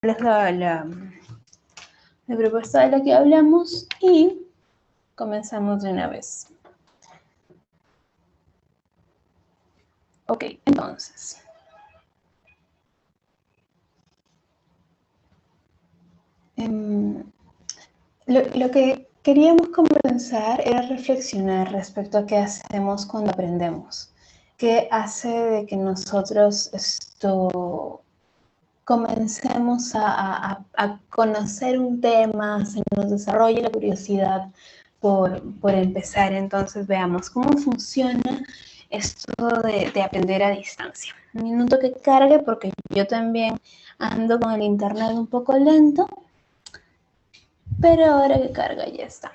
es la propuesta de la que hablamos y comenzamos de una vez. Ok, entonces. Lo que queríamos comenzar era reflexionar respecto a qué hacemos cuando aprendemos. ¿Qué hace de que nosotros comencemos a conocer un tema, se nos desarrolle la curiosidad por empezar? Entonces veamos cómo funciona esto de aprender a distancia. Un minuto que cargue porque yo también ando con el internet un poco lento, pero ahora que carga ya está.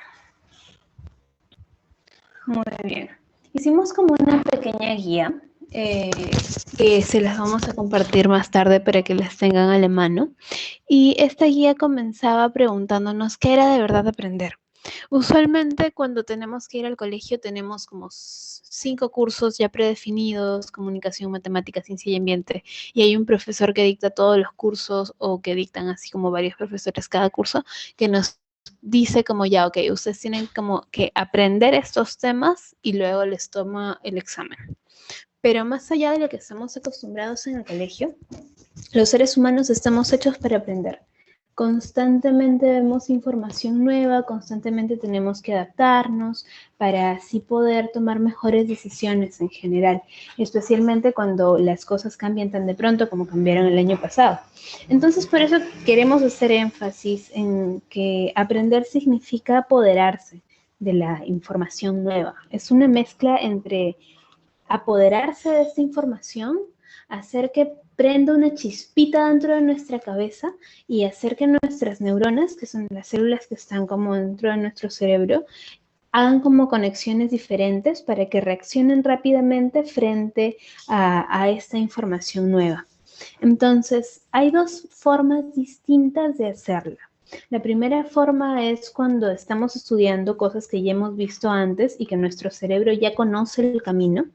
Muy bien. Hicimos como una pequeña guía que se las vamos a compartir más tarde para que las tengan a la mano. Y esta guía comenzaba preguntándonos qué era de verdad aprender. Usualmente cuando tenemos que ir al colegio tenemos como 5 cursos ya predefinidos: comunicación, matemática, ciencia y ambiente, y hay un profesor que dicta todos los cursos o que dictan así como varios profesores cada curso que nos dice como ya, ok, ustedes tienen como que aprender estos temas y luego les toma el examen. Pero más allá de lo que estamos acostumbrados en el colegio, los seres humanos estamos hechos para aprender. Constantemente vemos información nueva, constantemente tenemos que adaptarnos para así poder tomar mejores decisiones en general, especialmente cuando las cosas cambian tan de pronto como cambiaron el año pasado. Entonces, por eso queremos hacer énfasis en que aprender significa apoderarse de la información nueva. Es una mezcla entre apoderarse de esta información, hacer que prenda una chispita dentro de nuestra cabeza y hacer que nuestras neuronas, que son las células que están como dentro de nuestro cerebro, hagan como conexiones diferentes para que reaccionen rápidamente frente a esta información nueva. Entonces, hay dos formas distintas de hacerla. La primera forma es cuando estamos estudiando cosas que ya hemos visto antes y que nuestro cerebro ya conoce el camino.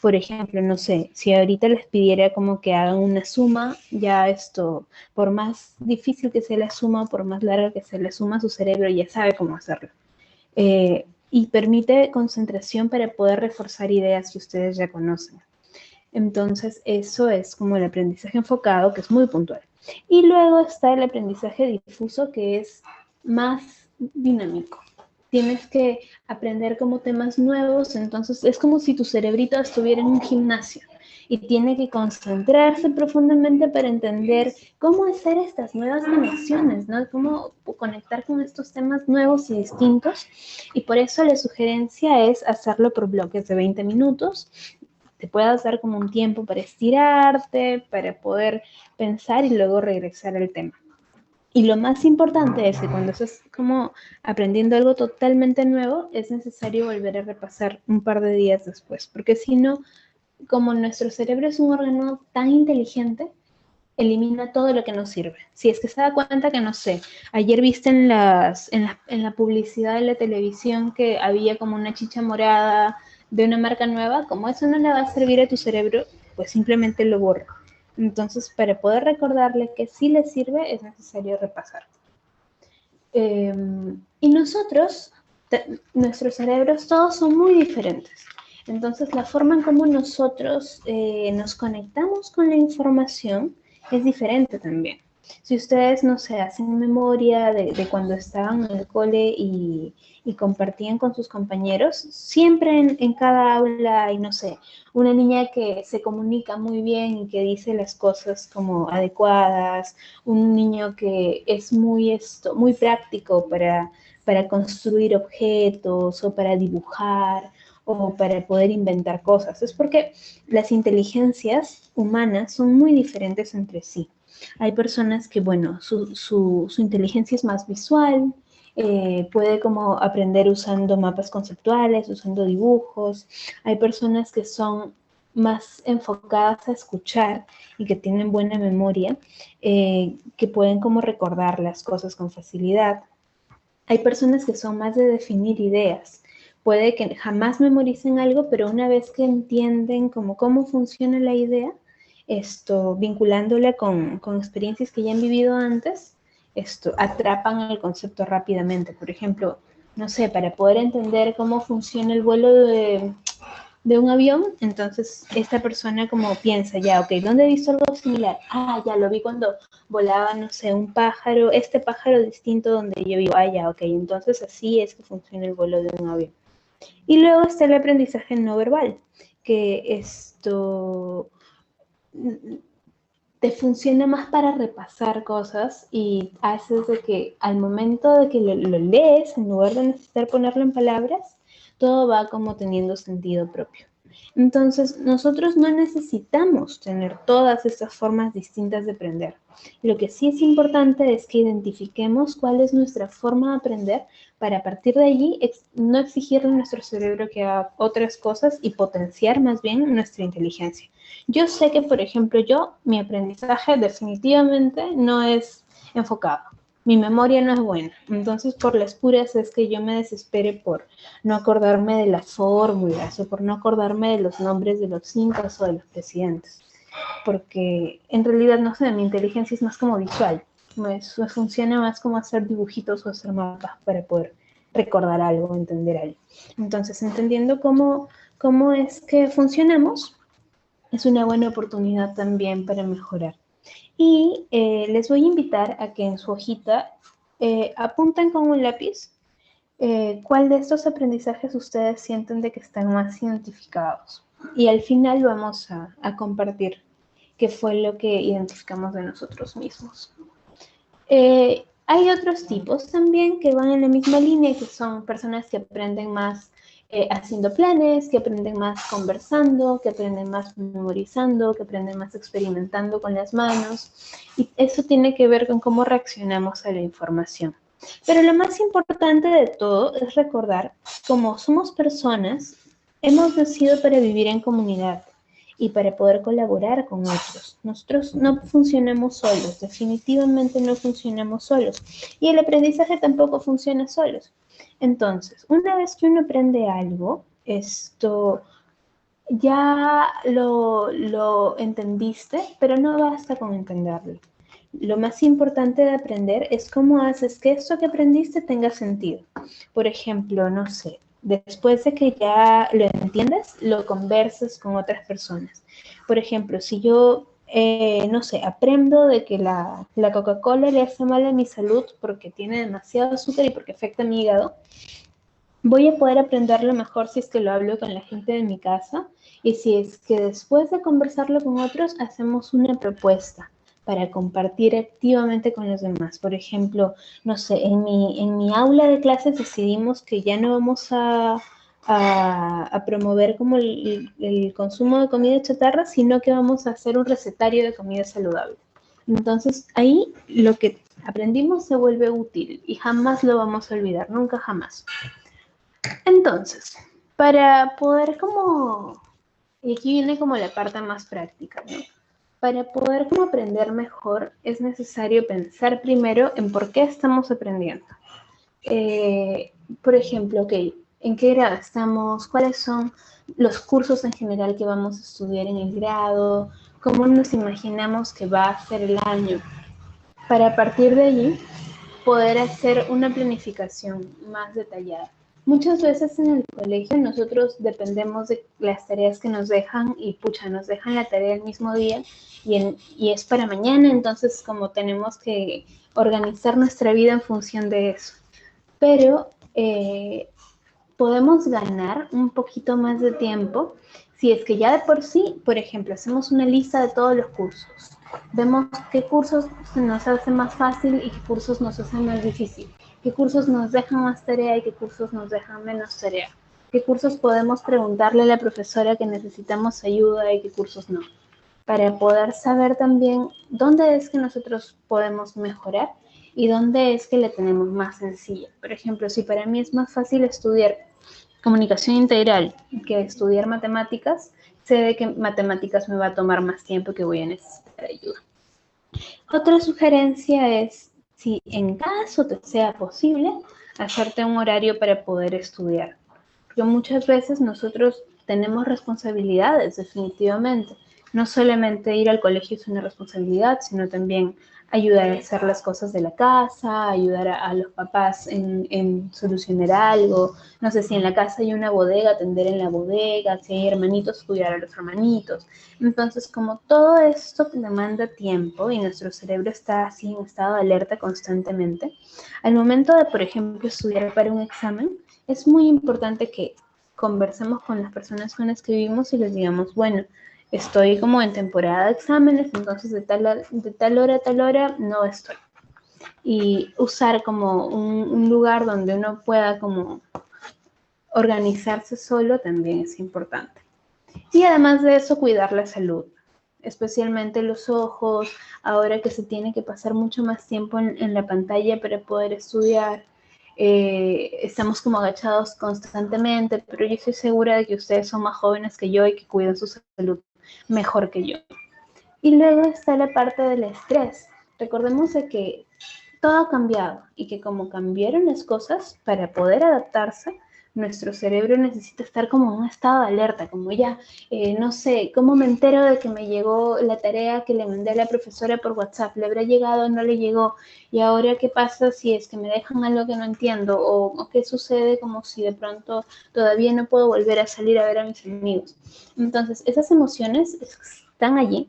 Por ejemplo, no sé, si ahorita les pidiera como que hagan una suma, ya esto, por más difícil que sea la suma, por más larga que sea la suma, su cerebro ya sabe cómo hacerlo. Y permite concentración para poder reforzar ideas que ustedes ya conocen. Entonces, eso es como el aprendizaje enfocado, que es muy puntual. Y luego está el aprendizaje difuso, que es más dinámico. Tienes que aprender como temas nuevos, entonces es como si tu cerebrito estuviera en un gimnasio y tiene que concentrarse profundamente para entender cómo hacer estas nuevas conexiones, ¿no? Cómo conectar con estos temas nuevos y distintos. Y por eso la sugerencia es hacerlo por bloques de 20 minutos. Te puedas dar como un tiempo para estirarte, para poder pensar y luego regresar al tema. Y lo más importante es que cuando estás como aprendiendo algo totalmente nuevo, es necesario volver a repasar un par de días después, porque si no, como nuestro cerebro es un órgano tan inteligente, elimina todo lo que nos sirve. Si es que se da cuenta que, no sé, ayer viste en la publicidad de la televisión que había como una chicha morada de una marca nueva, como eso no le va a servir a tu cerebro, pues simplemente lo borra. Entonces, para poder recordarle que sí le sirve, es necesario repasar. Y nosotros, nuestros cerebros, todos son muy diferentes. Entonces, la forma en cómo nosotros nos conectamos con la información es diferente también. Si ustedes, no sé, hacen memoria de cuando estaban en el cole y compartían con sus compañeros, siempre en cada aula hay, no sé, una niña que se comunica muy bien y que dice las cosas como adecuadas, un niño que es muy práctico para construir objetos o para dibujar o para poder inventar cosas. Es porque las inteligencias humanas son muy diferentes entre sí. Hay personas que, bueno, su inteligencia es más visual, puede como aprender usando mapas conceptuales, usando dibujos. Hay personas que son más enfocadas a escuchar y que tienen buena memoria, que pueden como recordar las cosas con facilidad. Hay personas que son más de definir ideas. Puede que jamás memoricen algo, pero una vez que entienden como cómo funciona la idea, vinculándola con experiencias que ya han vivido antes, atrapan el concepto rápidamente. Por ejemplo, no sé, para poder entender cómo funciona el vuelo de un avión, entonces esta persona como piensa, ya, ok, ¿dónde he visto algo similar? Ah, ya, lo vi cuando volaba, no sé, un pájaro, este pájaro distinto donde yo vivo, ah, ya, ok, entonces así es que funciona el vuelo de un avión. Y luego está el aprendizaje no verbal, que te funciona más para repasar cosas y haces de que al momento de que lo lees, en lugar de necesitar ponerlo en palabras, todo va como teniendo sentido propio. Entonces, nosotros no necesitamos tener todas estas formas distintas de aprender. Lo que sí es importante es que identifiquemos cuál es nuestra forma de aprender para a partir de allí no exigirle a nuestro cerebro que haga otras cosas y potenciar más bien nuestra inteligencia. Yo sé que, por ejemplo, mi aprendizaje definitivamente no es enfocado. Mi memoria no es buena. Entonces, por las puras es que yo me desespere por no acordarme de las fórmulas o por no acordarme de los nombres de los incas o de los presidentes. Porque en realidad, no sé, mi inteligencia es más como visual. Me funciona más como hacer dibujitos o hacer mapas para poder recordar algo, entender algo. Entonces, entendiendo cómo es que funcionamos, es una buena oportunidad también para mejorar. Y les voy a invitar a que en su hojita apunten con un lápiz cuál de estos aprendizajes ustedes sienten de que están más identificados. Y al final vamos a compartir qué fue lo que identificamos de nosotros mismos. Hay otros tipos también que van en la misma línea, que son personas que aprenden más haciendo planes, que aprenden más conversando, que aprenden más memorizando, que aprenden más experimentando con las manos. Y eso tiene que ver con cómo reaccionamos a la información. Pero lo más importante de todo es recordar, como somos personas, hemos nacido para vivir en comunidad y para poder colaborar con otros. Nosotros no funcionamos solos, definitivamente no funcionamos solos. Y el aprendizaje tampoco funciona solos. Entonces, una vez que uno aprende algo, ya lo entendiste, pero no basta con entenderlo. Lo más importante de aprender es cómo haces que esto que aprendiste tenga sentido. Por ejemplo, no sé, después de que ya lo entiendas, lo conversas con otras personas. Por ejemplo, si yo, no sé, aprendo de que la Coca-Cola le hace mal a mi salud porque tiene demasiado azúcar y porque afecta a mi hígado, voy a poder aprenderlo mejor si es que lo hablo con la gente de mi casa y si es que después de conversarlo con otros hacemos una propuesta para compartir activamente con los demás. Por ejemplo, no sé, en mi aula de clases decidimos que ya no vamos a promover como el consumo de comida chatarra, sino que vamos a hacer un recetario de comida saludable. Entonces ahí lo que aprendimos se vuelve útil y jamás lo vamos a olvidar, nunca jamás. Entonces, para poder y aquí viene como la parte más práctica, ¿no? Para poder como aprender mejor es necesario pensar primero en por qué estamos aprendiendo. Por ejemplo, ok, ¿en qué grado estamos? ¿Cuáles son los cursos en general que vamos a estudiar en el grado? ¿Cómo nos imaginamos que va a ser el año? Para a partir de allí poder hacer una planificación más detallada. Muchas veces en el colegio nosotros dependemos de las tareas que nos dejan y pucha, nos dejan la tarea el mismo día y es para mañana, entonces como tenemos que organizar nuestra vida en función de eso. Pero podemos ganar un poquito más de tiempo si es que ya de por sí, por ejemplo, hacemos una lista de todos los cursos. Vemos qué cursos se nos hace más fácil y qué cursos nos hacen más difícil. Qué cursos nos dejan más tarea y qué cursos nos dejan menos tarea. Qué cursos podemos preguntarle a la profesora que necesitamos ayuda y qué cursos no. Para poder saber también dónde es que nosotros podemos mejorar y dónde es que le tenemos más sencilla. Por ejemplo, si para mí es más fácil estudiar comunicación integral que estudiar matemáticas, sé de que matemáticas me va a tomar más tiempo que voy a necesitar ayuda. Otra sugerencia es, si en caso te sea posible, hacerte un horario para poder estudiar. Porque muchas veces nosotros tenemos responsabilidades, definitivamente, No solamente ir al colegio es una responsabilidad, sino también ayudar a hacer las cosas de la casa, ayudar a los papás en solucionar algo. No sé si en la casa hay una bodega, atender en la bodega, si hay hermanitos, cuidar a los hermanitos. Entonces, como todo esto demanda tiempo y nuestro cerebro está así en estado de alerta constantemente, al momento de, por ejemplo, estudiar para un examen, es muy importante que conversemos con las personas con las que vivimos y les digamos, bueno, estoy como en temporada de exámenes, entonces de tal hora a tal hora no estoy. Y usar como un lugar donde uno pueda como organizarse solo también es importante. Y además de eso, cuidar la salud, especialmente los ojos, ahora que se tiene que pasar mucho más tiempo en la pantalla para poder estudiar. Estamos como agachados constantemente, pero yo estoy segura de que ustedes son más jóvenes que yo y que cuidan su salud mejor que yo. Y luego está la parte del estrés. Recordemos de que todo ha cambiado y que como cambiaron las cosas, para poder adaptarse, nuestro cerebro necesita estar como en un estado de alerta, como ya, no sé, ¿cómo me entero de que me llegó la tarea que le mandé a la profesora por WhatsApp? ¿Le habrá llegado o no le llegó? ¿Y ahora qué pasa si es que me dejan algo que no entiendo? ¿O qué sucede como si de pronto todavía no puedo volver a salir a ver a mis amigos? Entonces, esas emociones están allí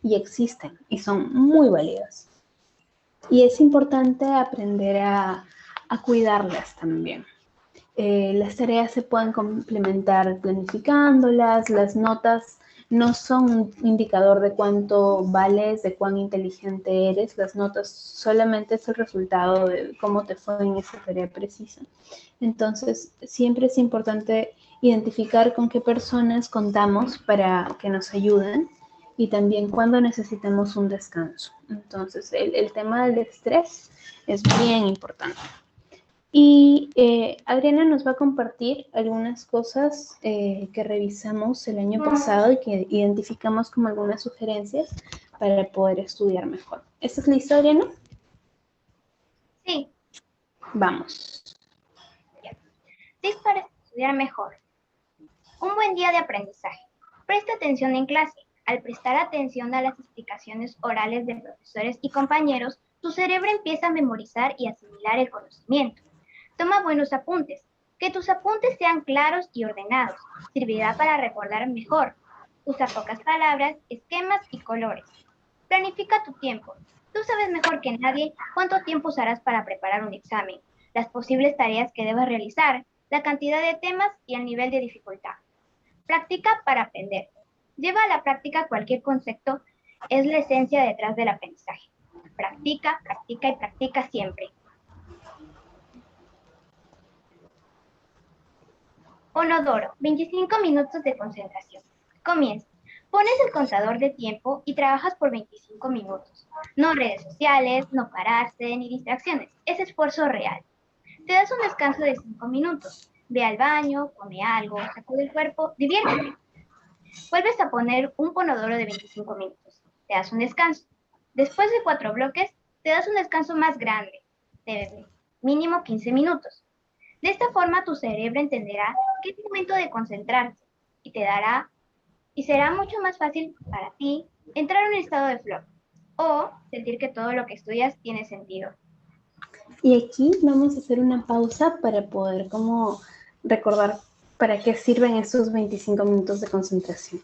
y existen y son muy válidas. Y es importante aprender a cuidarlas también. Las tareas se pueden complementar planificándolas, las notas no son un indicador de cuánto vales, de cuán inteligente eres, las notas solamente es el resultado de cómo te fue en esa tarea precisa. Entonces, siempre es importante identificar con qué personas contamos para que nos ayuden y también cuando necesitamos un descanso. Entonces, el tema del estrés es bien importante. Y Adriana nos va a compartir algunas cosas que revisamos el año pasado y que identificamos como algunas sugerencias para poder estudiar mejor. ¿Estás lista, Adriana? Sí. Vamos. Tips para estudiar mejor. Un buen día de aprendizaje. Presta atención en clase. Al prestar atención a las explicaciones orales de profesores y compañeros, tu cerebro empieza a memorizar y asimilar el conocimiento. Toma buenos apuntes. Que tus apuntes sean claros y ordenados. Servirá para recordar mejor. Usa pocas palabras, esquemas y colores. Planifica tu tiempo. Tú sabes mejor que nadie cuánto tiempo usarás para preparar un examen, las posibles tareas que debes realizar, la cantidad de temas y el nivel de dificultad. Practica para aprender. Lleva a la práctica cualquier concepto, es la esencia detrás del aprendizaje. Practica, practica y practica siempre. Pomodoro, 25 minutos de concentración. Comienza. Pones el contador de tiempo y trabajas por 25 minutos. No redes sociales, no pararse ni distracciones. Es esfuerzo real. Te das un descanso de 5 minutos. Ve al baño, come algo, sacude el cuerpo, diviértete. Vuelves a poner un pomodoro de 25 minutos. Te das un descanso. Después de 4 bloques, te das un descanso más grande, de mínimo 15 minutos. De esta forma tu cerebro entenderá que es momento de concentrarse y te dará y será mucho más fácil para ti entrar en un estado de flow o sentir que todo lo que estudias tiene sentido. Y aquí vamos a hacer una pausa para poder como recordar para qué sirven esos 25 minutos de concentración.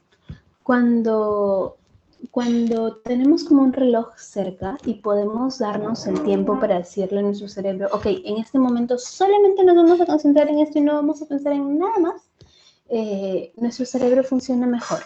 Cuando, cuando tenemos como un reloj cerca y podemos darnos el tiempo para decirle a nuestro cerebro, ok, en este momento solamente nos vamos a concentrar en esto y no vamos a pensar en nada más, nuestro cerebro funciona mejor.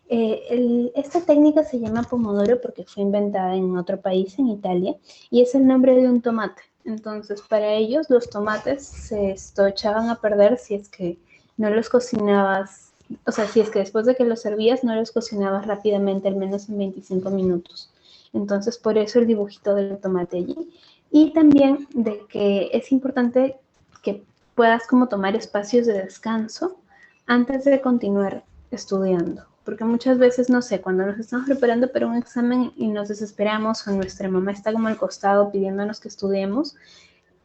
Esta técnica se llama Pomodoro porque fue inventada en otro país, en Italia, y es el nombre de un tomate. Entonces, para ellos los tomates se echaban a perder si es que no los cocinabas, o sea, si es que después de que los servías no los cocinabas rápidamente, al menos en 25 minutos. Entonces, por eso el dibujito del tomate allí. Y también de que es importante que puedas como tomar espacios de descanso antes de continuar estudiando. Porque muchas veces, no sé, cuando nos estamos preparando para un examen y nos desesperamos o nuestra mamá está como al costado pidiéndonos que estudiemos,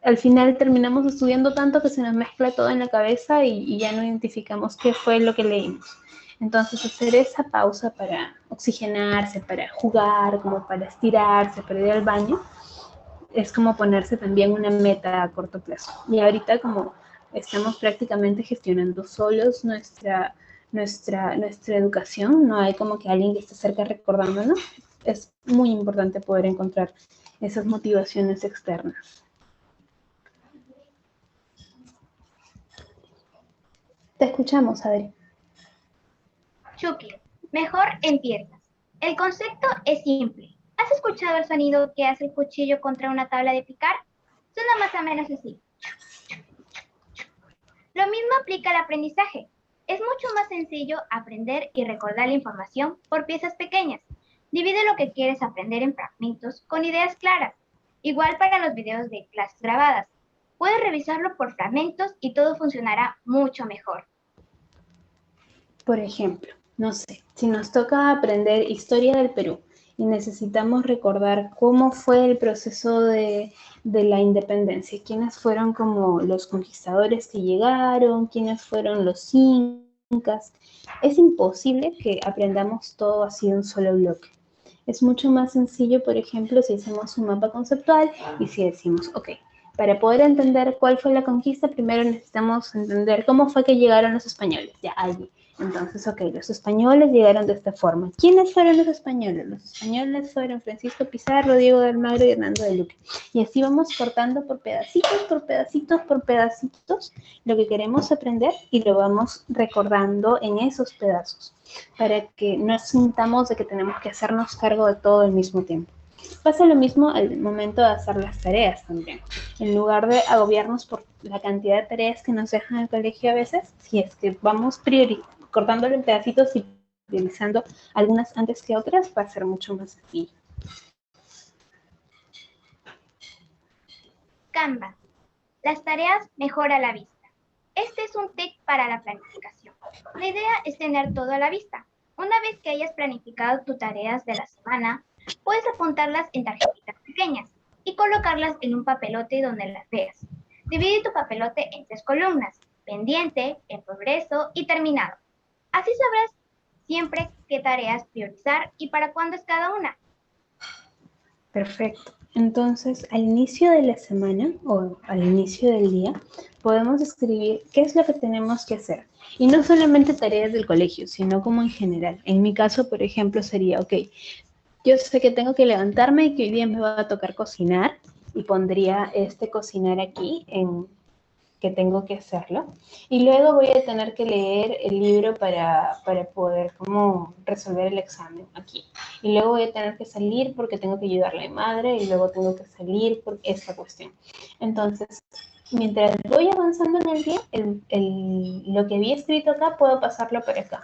al final terminamos estudiando tanto que se nos mezcla todo en la cabeza y ya no identificamos qué fue lo que leímos. Entonces, hacer esa pausa para oxigenarse, para jugar, como para estirarse, para ir al baño, es como ponerse también una meta a corto plazo. Y ahorita como estamos prácticamente gestionando solos nuestra educación, no hay como que alguien que esté cerca recordándonos, es muy importante poder encontrar esas motivaciones externas. Te escuchamos, Adri. Chucky, mejor empiezas. El concepto es simple. ¿Has escuchado el sonido que hace el cuchillo contra una tabla de picar? Suena más o menos así. Lo mismo aplica al aprendizaje. Es mucho más sencillo aprender y recordar la información por piezas pequeñas. Divide lo que quieres aprender en fragmentos con ideas claras. Igual para los videos de clases grabadas. Puedes revisarlo por fragmentos y todo funcionará mucho mejor. Por ejemplo, no sé, si nos toca aprender historia del Perú y necesitamos recordar cómo fue el proceso de la independencia, quiénes fueron como los conquistadores que llegaron, quiénes fueron los incas, es imposible que aprendamos todo así de un solo bloque. Es mucho más sencillo, por ejemplo, si hacemos un mapa conceptual y si decimos, ok, para poder entender cuál fue la conquista, primero necesitamos entender cómo fue que llegaron los españoles, ya allí. Entonces, ok, los españoles llegaron de esta forma. ¿Quiénes fueron los españoles? Los españoles fueron Francisco Pizarro, Diego de Almagro y Hernando de Luque. Y así vamos cortando por pedacitos, por pedacitos, por pedacitos lo que queremos aprender y lo vamos recordando en esos pedazos para que no sintamos de que tenemos que hacernos cargo de todo al mismo tiempo. Pasa lo mismo al momento de hacer las tareas también. En lugar de agobiarnos por la cantidad de tareas que nos dejan en el colegio a veces, si es que vamos cortándolo en pedacitos y priorizando algunas antes que otras, va a ser mucho más sencillo. Canva. Las tareas mejor a la vista. Este es un tip para la planificación. La idea es tener todo a la vista. Una vez que hayas planificado tus tareas de la semana, puedes apuntarlas en tarjetitas pequeñas y colocarlas en un papelote donde las veas. Divide tu papelote en 3 columnas: pendiente, en progreso y terminado. Así sabrás siempre qué tareas priorizar y para cuándo es cada una. Perfecto. Entonces, al inicio de la semana o al inicio del día, podemos escribir qué es lo que tenemos que hacer. Y no solamente tareas del colegio, sino como en general. En mi caso, por ejemplo, sería, ok, yo sé que tengo que levantarme y que hoy día me va a tocar cocinar y pondría este cocinar aquí en que tengo que hacerlo. Y luego voy a tener que leer el libro para poder como resolver el examen aquí. Y luego voy a tener que salir porque tengo que ayudarle a mi madre y luego tengo que salir por esta cuestión. Entonces, mientras voy avanzando en el día, lo que había escrito acá puedo pasarlo para acá.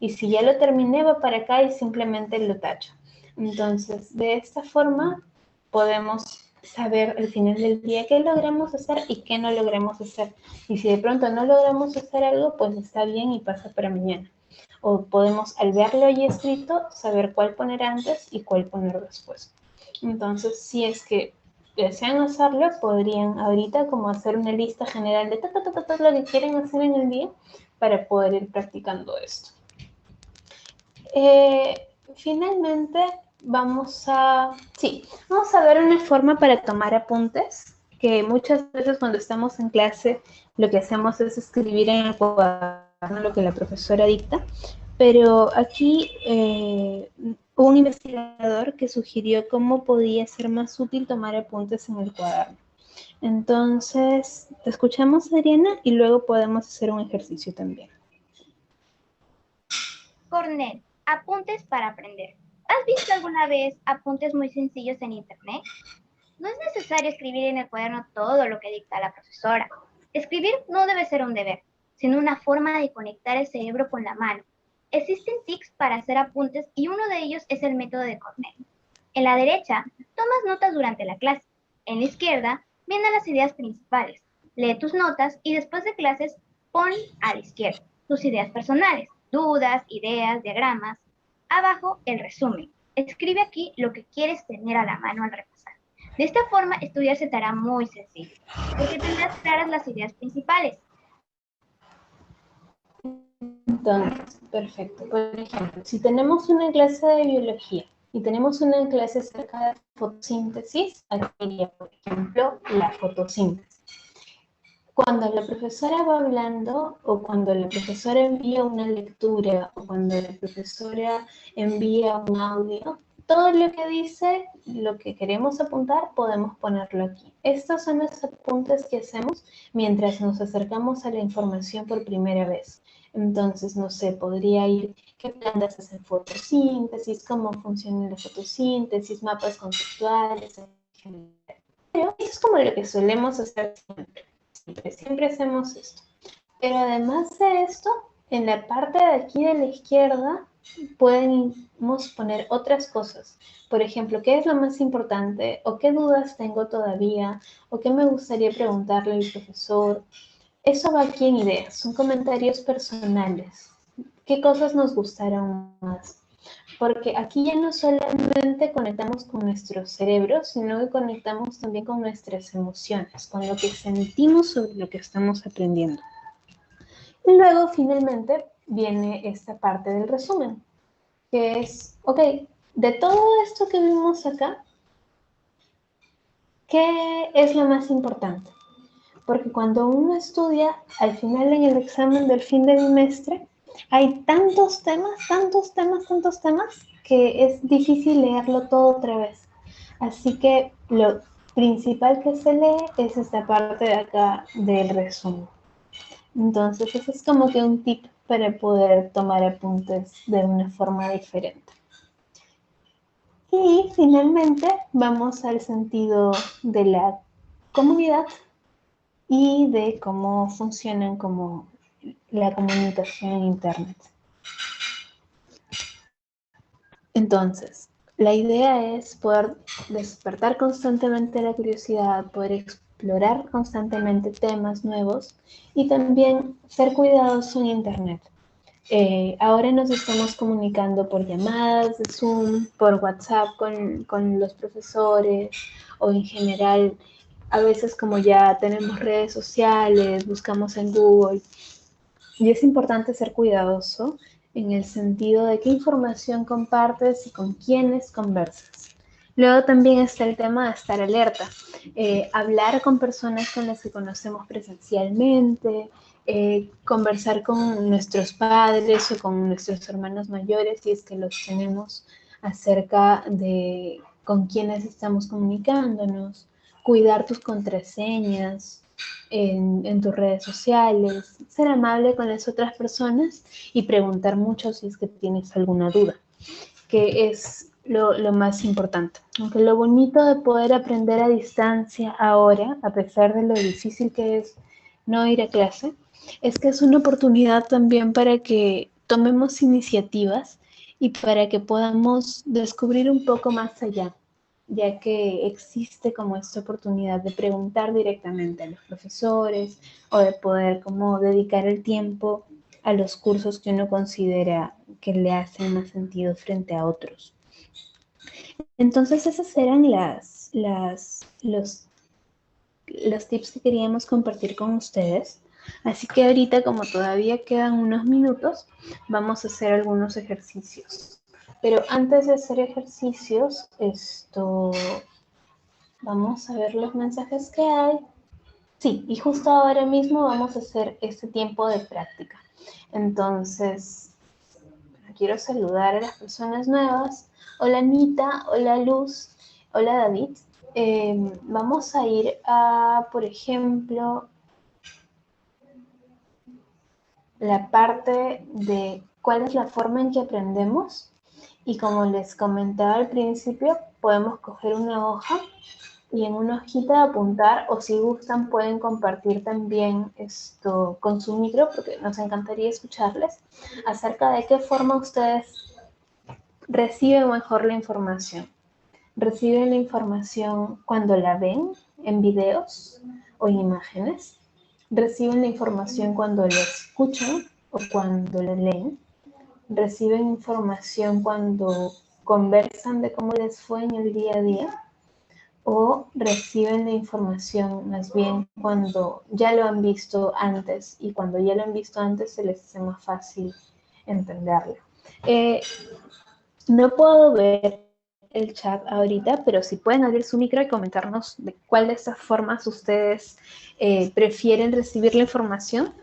Y si ya lo terminé, va para acá y simplemente lo tacho. Entonces, de esta forma podemos saber al final del día qué logramos hacer y qué no logramos hacer. Y si de pronto no logramos hacer algo, pues está bien y pasa para mañana. O podemos, al verlo ya escrito, saber cuál poner antes y cuál poner después. Entonces, si es que desean hacerlo, podrían ahorita como hacer una lista general de lo que quieren hacer en el día para poder ir practicando esto. Finalmente, vamos a ver una forma para tomar apuntes, que muchas veces cuando estamos en clase lo que hacemos es escribir en el cuaderno lo que la profesora dicta, pero aquí hubo un investigador que sugirió cómo podía ser más útil tomar apuntes en el cuaderno. Entonces, te escuchamos, Adriana, y luego podemos hacer un ejercicio también. Cornell, apuntes para aprender. ¿Has visto alguna vez apuntes muy sencillos en internet? No es necesario escribir en el cuaderno todo lo que dicta la profesora. Escribir no debe ser un deber, sino una forma de conectar el cerebro con la mano. Existen tics para hacer apuntes y uno de ellos es el método de Cornell. En la derecha, tomas notas durante la clase. En la izquierda, vienen las ideas principales. Lee tus notas y después de clases, pon a la izquierda tus ideas personales, dudas, ideas, diagramas. Abajo, el resumen. Escribe aquí lo que quieres tener a la mano al repasar. De esta forma, estudiar se te hará muy sencillo, porque tendrás claras las ideas principales. Entonces, perfecto. Por ejemplo, si tenemos una clase de biología y tenemos una clase acerca de fotosíntesis, aquí iría, por ejemplo, la fotosíntesis. Cuando la profesora va hablando o cuando la profesora envía una lectura o cuando la profesora envía un audio, todo lo que dice, lo que queremos apuntar, podemos ponerlo aquí. Estos son los apuntes que hacemos mientras nos acercamos a la información por primera vez. Entonces, no sé, podría ir qué plantas hacen fotosíntesis, cómo funciona la fotosíntesis, mapas conceptuales, pero eso es como lo que solemos hacer siempre. Siempre hacemos esto. Pero además de esto, en la parte de aquí de la izquierda podemos poner otras cosas. Por ejemplo, ¿qué es lo más importante? ¿O qué dudas tengo todavía? ¿O qué me gustaría preguntarle al profesor? Eso va aquí en ideas, son comentarios personales. ¿Qué cosas nos gustaron más? Porque aquí ya no solamente conectamos con nuestro cerebro, sino que conectamos también con nuestras emociones, con lo que sentimos sobre lo que estamos aprendiendo. Y luego, finalmente, viene esta parte del resumen, que es, ok, de todo esto que vimos acá, ¿qué es lo más importante? Porque cuando uno estudia, al final en el examen del fin de bimestre, hay tantos temas, que es difícil leerlo todo otra vez. Así que lo principal que se lee es esta parte de acá del resumen. Entonces, ese es como que un tip para poder tomar apuntes de una forma diferente. Y finalmente vamos al sentido de la comunidad y de cómo funcionan como la comunicación en Internet. Entonces, la idea es poder despertar constantemente la curiosidad, poder explorar constantemente temas nuevos y también ser cuidadoso en Internet. Ahora nos estamos comunicando por llamadas de Zoom, por WhatsApp con los profesores o en general, a veces como ya tenemos redes sociales, buscamos en Google. Y es importante ser cuidadoso en el sentido de qué información compartes y con quiénes conversas. Luego también está el tema de estar alerta, hablar con personas con las que conocemos presencialmente, conversar con nuestros padres o con nuestros hermanos mayores, si es que los tenemos, acerca de con quiénes estamos comunicándonos, cuidar tus contraseñas en tus redes sociales, ser amable con las otras personas y preguntar mucho si es que tienes alguna duda, que es lo más importante. Aunque lo bonito de poder aprender a distancia ahora, a pesar de lo difícil que es no ir a clase, es que es una oportunidad también para que tomemos iniciativas y para que podamos descubrir un poco más allá, ya que existe como esta oportunidad de preguntar directamente a los profesores o de poder como dedicar el tiempo a los cursos que uno considera que le hacen más sentido frente a otros. Entonces esas eran los tips que queríamos compartir con ustedes. Así que ahorita, como todavía quedan unos minutos, vamos a hacer algunos ejercicios. Pero antes de hacer ejercicios, vamos a ver los mensajes que hay. Sí, y justo ahora mismo vamos a hacer este tiempo de práctica. Entonces, quiero saludar a las personas nuevas. Hola Anita, hola Luz, hola David. Vamos a ir a, por ejemplo, la parte de cuál es la forma en que aprendemos. Y como les comentaba al principio, podemos coger una hoja y en una hojita apuntar, o si gustan pueden compartir también esto con su micro, porque nos encantaría escucharles, acerca de qué forma ustedes reciben mejor la información. ¿Reciben la información cuando la ven en videos o en imágenes? ¿Reciben la información cuando la escuchan o cuando la leen? ¿Reciben información cuando conversan de cómo les fue en el día a día? ¿O reciben la información más bien cuando ya lo han visto antes y cuando ya lo han visto antes se les hace más fácil entenderla. No puedo ver el chat ahorita, pero si pueden abrir su micro y comentarnos de cuál de estas formas ustedes prefieren recibir la información,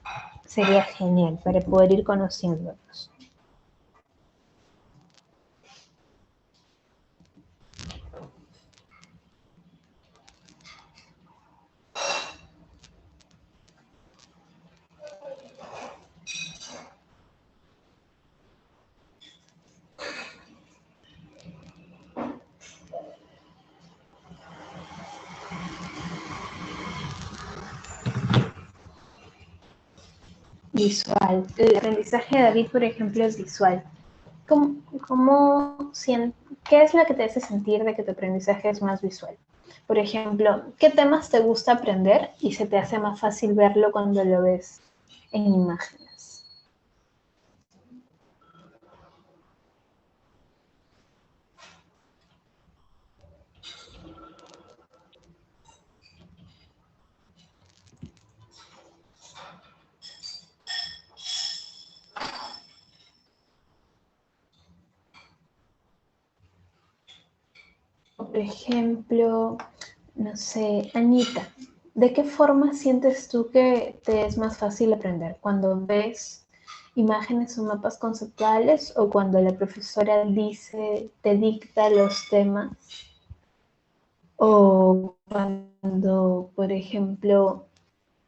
sería genial para poder ir conociéndonos. Visual. El aprendizaje de David, por ejemplo, es visual. ¿Qué es lo que te hace sentir de que tu aprendizaje es más visual? Por ejemplo, ¿qué temas te gusta aprender y se te hace más fácil verlo cuando lo ves en imágenes? Por ejemplo, no sé, Anita, ¿de qué forma sientes tú que te es más fácil aprender? ¿Cuando ves imágenes o mapas conceptuales o cuando la profesora te dicta los temas? ¿O cuando, por ejemplo,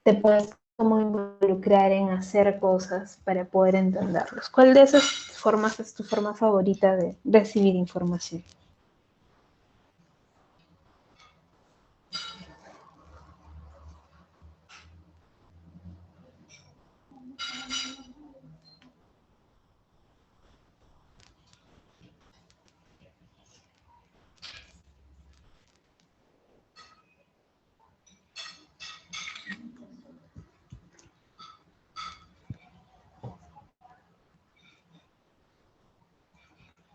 te puedes como involucrar en hacer cosas para poder entenderlos? ¿Cuál de esas formas es tu forma favorita de recibir información?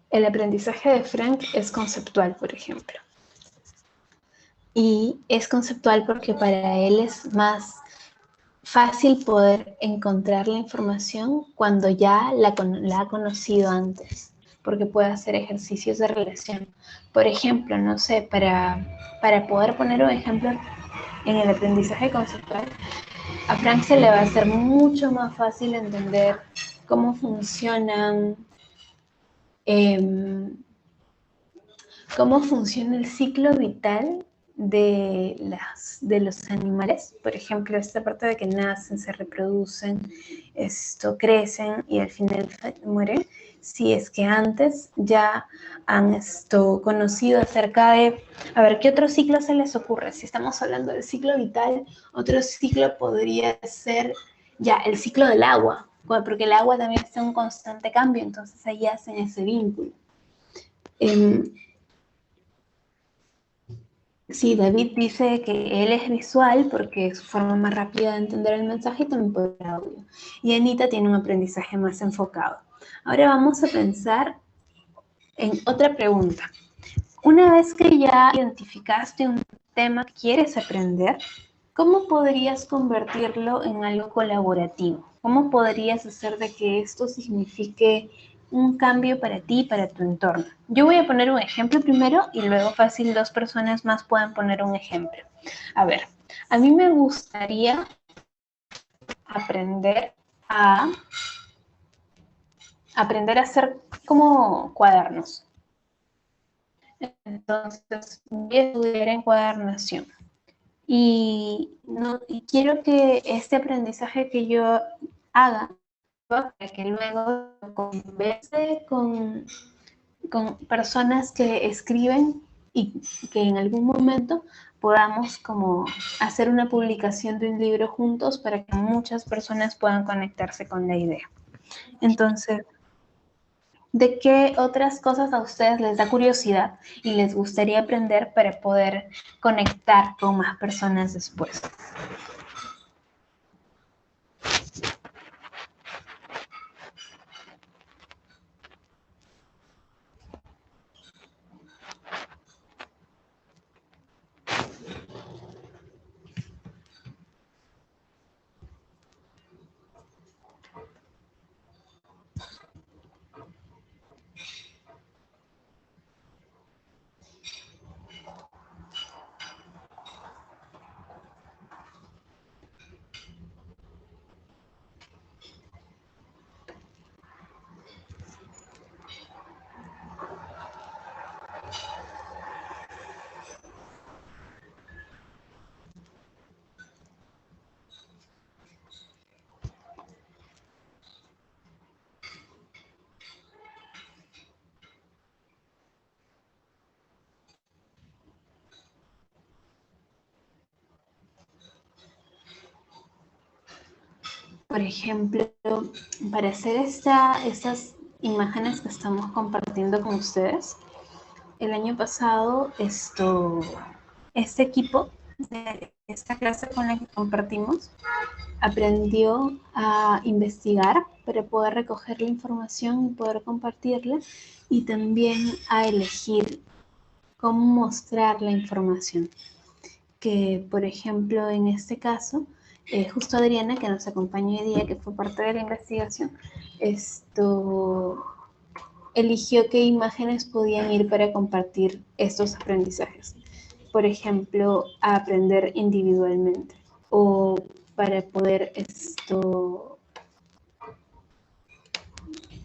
El aprendizaje de Frank es conceptual, por ejemplo. Y es conceptual porque para él es más fácil poder encontrar la información cuando ya la ha conocido antes, porque puede hacer ejercicios de relación. Por ejemplo, no sé, para poder poner un ejemplo en el aprendizaje conceptual, a Frank se le va a hacer mucho más fácil entender cómo funcionan eh, cómo funciona el ciclo vital de los animales. Por ejemplo, esta parte de que nacen, se reproducen, crecen y al final mueren. Si es que antes ya han conocido acerca de, a ver, ¿qué otro ciclo se les ocurre? Si estamos hablando del ciclo vital, otro ciclo podría ser ya el ciclo del agua, porque el agua también está en un constante cambio, entonces ahí hacen ese vínculo. Sí, David dice que él es visual porque es su forma más rápida de entender el mensaje y también por audio. Y Anita tiene un aprendizaje más enfocado. Ahora vamos a pensar en otra pregunta. Una vez que ya identificaste un tema que quieres aprender, ¿cómo podrías convertirlo en algo colaborativo? ¿Cómo podrías hacer de que esto signifique un cambio para ti y para tu entorno? Yo voy a poner un ejemplo primero y luego fácil 2 personas más puedan poner un ejemplo. A ver, a mí me gustaría aprender a hacer como cuadernos. Entonces, voy a estudiar encuadernación. Y quiero que este aprendizaje que yo haga, para que luego converse con personas que escriben y que en algún momento podamos como hacer una publicación de un libro juntos para que muchas personas puedan conectarse con la idea. Entonces, ¿de qué otras cosas a ustedes les da curiosidad y les gustaría aprender para poder conectar con más personas después? Por ejemplo, para hacer estas imágenes que estamos compartiendo con ustedes, el año pasado este equipo de esta clase con la que compartimos aprendió a investigar para poder recoger la información y poder compartirla, y también a elegir cómo mostrar la información. Que, por ejemplo, en este caso, justo Adriana, que nos acompañó hoy día, que fue parte de la investigación, eligió qué imágenes podían ir para compartir estos aprendizajes. Por ejemplo, a aprender individualmente o para poder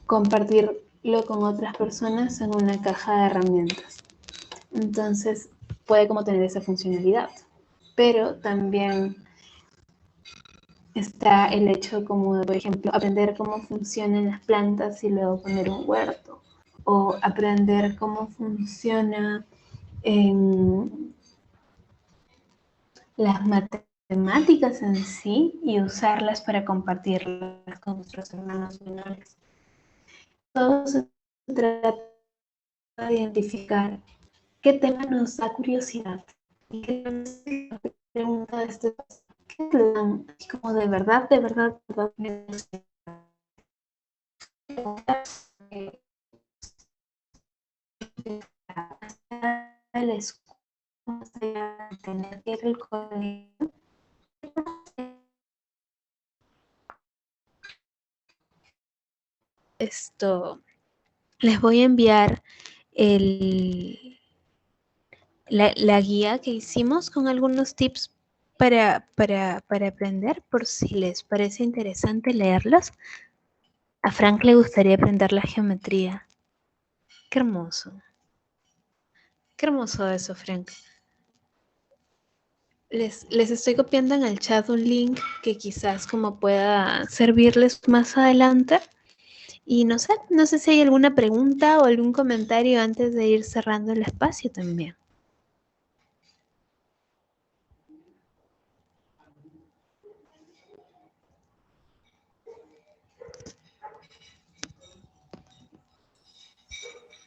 compartirlo con otras personas en una caja de herramientas. Entonces, puede como tener esa funcionalidad. Pero también está el hecho como de, por ejemplo, aprender cómo funcionan las plantas y luego poner un huerto. O aprender cómo funciona las matemáticas en sí y usarlas para compartirlas con nuestros hermanos menores. Todo se trata de identificar qué tema nos da curiosidad y qué pregunta de este qué plan, como de verdad, la escuela, tener que ir al colegio. Les voy a enviar la guía que hicimos con algunos tips para aprender, por si les parece interesante leerlos. A Frank le gustaría aprender la geometría. Qué hermoso. Qué hermoso eso, Frank. Les estoy copiando en el chat un link que quizás como pueda servirles más adelante. Y no sé si hay alguna pregunta o algún comentario antes de ir cerrando el espacio también.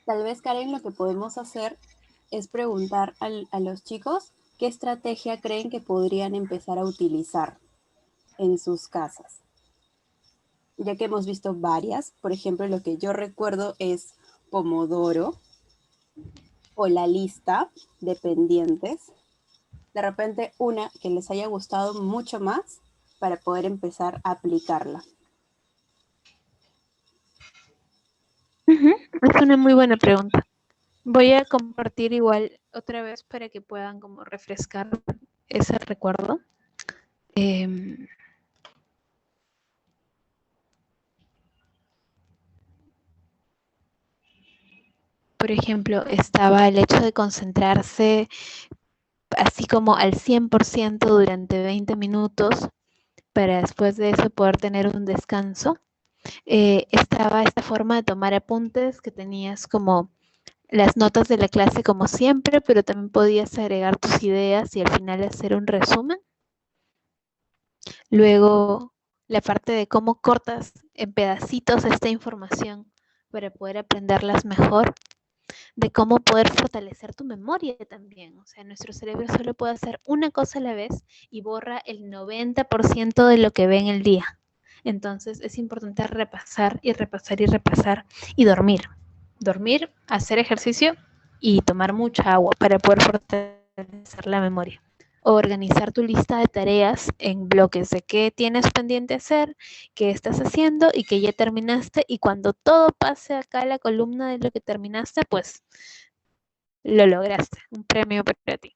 Tal vez, Karen, lo que podemos hacer es preguntar a los chicos qué estrategia creen que podrían empezar a utilizar en sus casas. Ya que hemos visto varias, por ejemplo, lo que yo recuerdo es Pomodoro o la lista de pendientes. De repente, una que les haya gustado mucho más para poder empezar a aplicarla. Es una muy buena pregunta. Voy a compartir igual otra vez para que puedan como refrescar ese recuerdo. Por ejemplo, estaba el hecho de concentrarse así como al 100% durante 20 minutos para después de eso poder tener un descanso. Estaba esta forma de tomar apuntes que tenías como las notas de la clase como siempre, pero también podías agregar tus ideas y al final hacer un resumen. Luego, la parte de cómo cortas en pedacitos esta información para poder aprenderlas mejor, de cómo poder fortalecer tu memoria también. O sea, nuestro cerebro solo puede hacer una cosa a la vez y borra el 90% de lo que ve en el día. Entonces, es importante repasar y repasar y repasar y dormir. Dormir, hacer ejercicio y tomar mucha agua para poder fortalecer la memoria. O organizar tu lista de tareas en bloques de qué tienes pendiente hacer, qué estás haciendo y qué ya terminaste. Y cuando todo pase acá a la columna de lo que terminaste, pues lo lograste. Un premio para ti.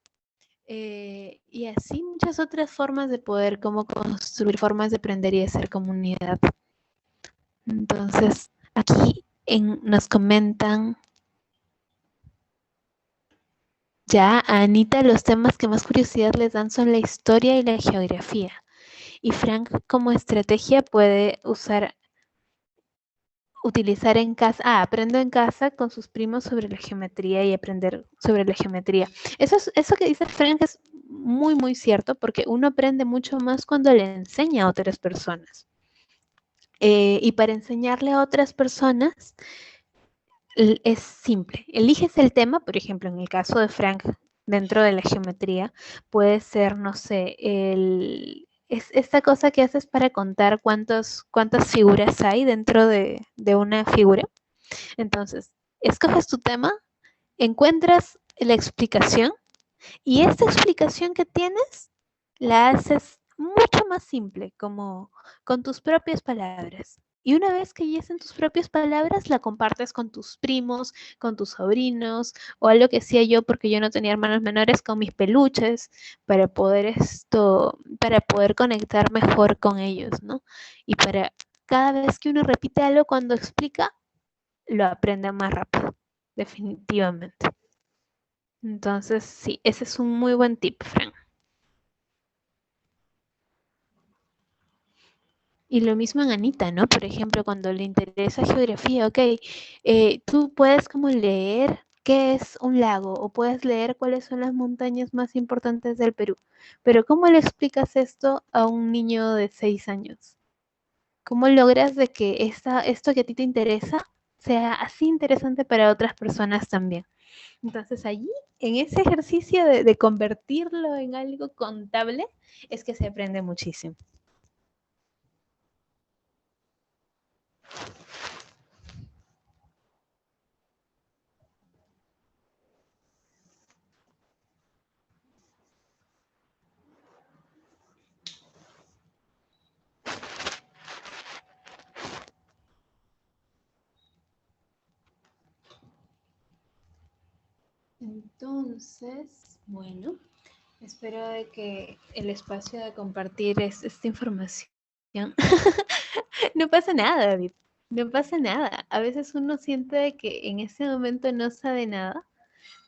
Y así muchas otras formas de poder como construir formas de aprender y de ser comunidad. Entonces, aquí nos comentan ya a Anita, los temas que más curiosidad les dan son la historia y la geografía. Y Frank como estrategia puede utilizar en casa, aprendo en casa con sus primos sobre la geometría y aprender sobre la geometría. Eso que dice Frank es muy, muy cierto porque uno aprende mucho más cuando le enseña a otras personas. Y para enseñarle a otras personas es simple. Eliges el tema, por ejemplo, en el caso de Frank, dentro de la geometría, puede ser, no sé, es esta cosa que haces para contar cuántas figuras hay dentro de una figura. Entonces, escoges tu tema, encuentras la explicación y esta explicación que tienes la haces mucho más simple, como con tus propias palabras. Y una vez que ya es en tus propias palabras, la compartes con tus primos, con tus sobrinos, o algo que hacía yo porque yo no tenía hermanos menores, con mis peluches, para poder conectar mejor con ellos, ¿no? Y para cada vez que uno repite algo cuando explica, lo aprende más rápido, definitivamente. Entonces, sí, ese es un muy buen tip, Fran. Y lo mismo en Anita, ¿no? Por ejemplo, cuando le interesa geografía, ok, tú puedes como leer qué es un lago o puedes leer cuáles son las montañas más importantes del Perú. Pero ¿cómo le explicas esto a un niño de 6 años? ¿Cómo logras de que esto que a ti te interesa sea así interesante para otras personas también? Entonces allí, en ese ejercicio de convertirlo en algo contable, es que se aprende muchísimo. Entonces, bueno, espero de que el espacio de compartir esta información. No pasa nada, David. No pasa nada. A veces uno siente de que en ese momento no sabe nada,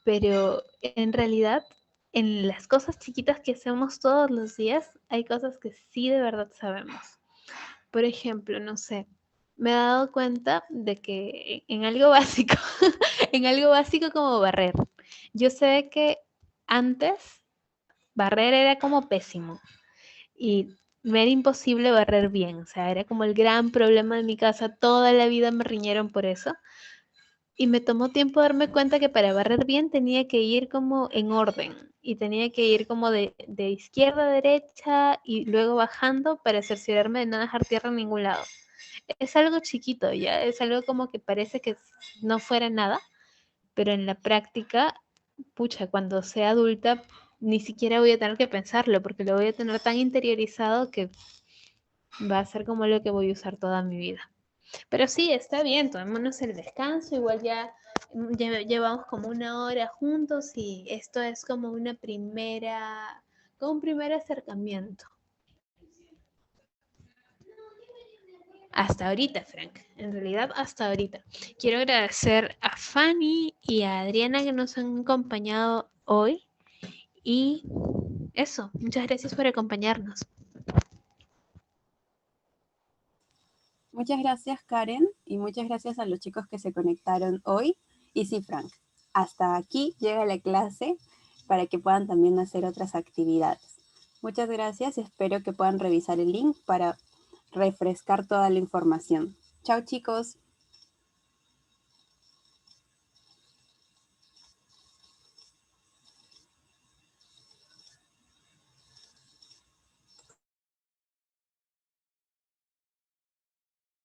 pero en realidad en las cosas chiquitas que hacemos todos los días hay cosas que sí de verdad sabemos. Por ejemplo, no sé, me he dado cuenta de que en algo básico, en algo básico como barrer, yo sé que antes barrer era como pésimo y me era imposible barrer bien, o sea, era como el gran problema de mi casa, toda la vida me riñeron por eso. Y me tomó tiempo darme cuenta que para barrer bien tenía que ir como en orden y tenía que ir como de izquierda a derecha y luego bajando para cerciorarme de no dejar tierra en ningún lado. Es algo chiquito, ya, es algo como que parece que no fuera nada, pero en la práctica, pucha, cuando sea adulta, ni siquiera voy a tener que pensarlo porque lo voy a tener tan interiorizado que va a ser como lo que voy a usar toda mi vida. Pero sí, está bien, tomémonos el descanso, igual ya llevamos como 1 hora juntos y esto es como un primer acercamiento. Hasta ahorita, Frank, en realidad hasta ahorita. Quiero agradecer a Fanny y a Adriana que nos han acompañado hoy y eso, muchas gracias por acompañarnos. Muchas gracias, Karen, y muchas gracias a los chicos que se conectaron hoy. Y sí, Frank, hasta aquí llega la clase para que puedan también hacer otras actividades. Muchas gracias, espero que puedan revisar el link para refrescar toda la información. Chao, chicos.